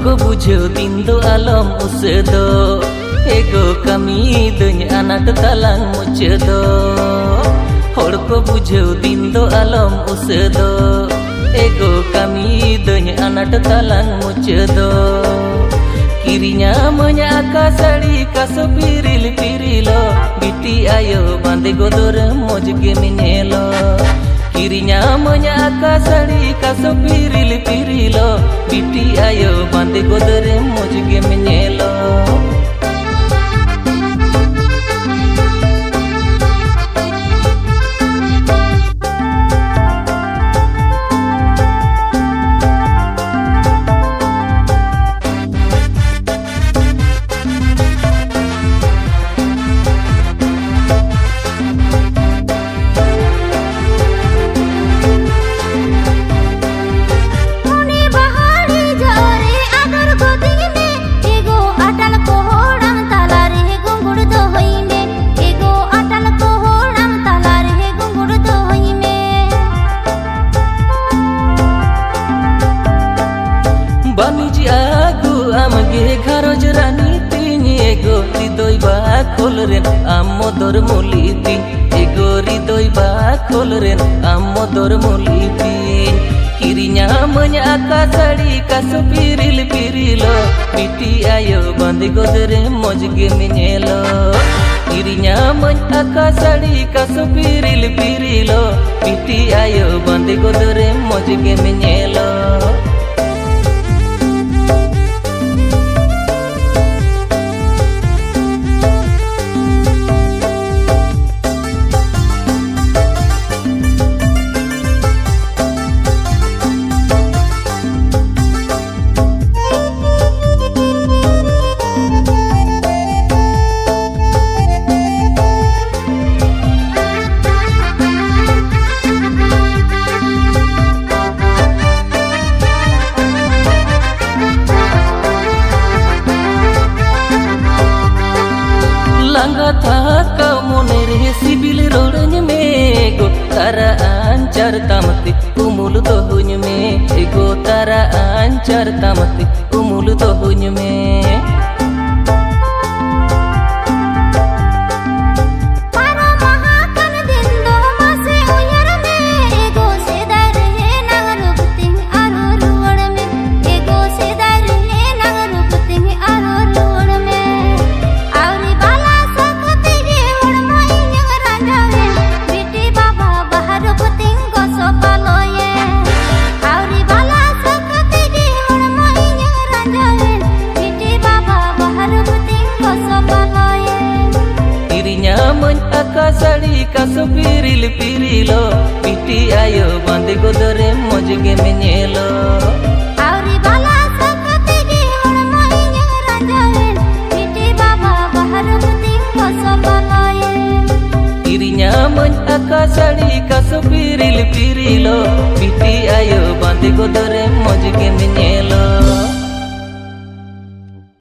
को बुझो दिन दो आलम उसेदो एगो कमी दुनिया अनाट तलांग मुचेदो होड़ को बुझो दिन दो आलम उसेदो एगो कमी दुनिया अनाट तलांग मुचेदो किरिnya monya ka sari ka so piril pirilo biti ayo bande godor moj ge minelo किरिnya monya ka sari ka so piril pirilo biti ayo bande godor moj ge minelo आमगे घरज रानी तीन एगो हृदय बा खोल रेन आमोदर मुलिती एगो हृदय बा खोल rain आमोदर मुलिती किरिnya monya ka sari ka so piril pirilo biti ayo bande godere moj ge minelo किरिnya monya ka sari ka so piril pirilo biti ayo bande godere moj ge minelo था कमोने रे सिबिल रोडन में गो तारा anchor तामती उमुल तो हुन में एगो तारा anchor तामती उमुल तो हुन में ka sari ka so piril pirilo biti ayo bande godore moj ge minelo auri bala sakate ge hor moinya ranjawen biti baba bahar buting ko so balaye किरिnya monya ka sari ka so piril pirilo biti ayo bande godore moj ge minelo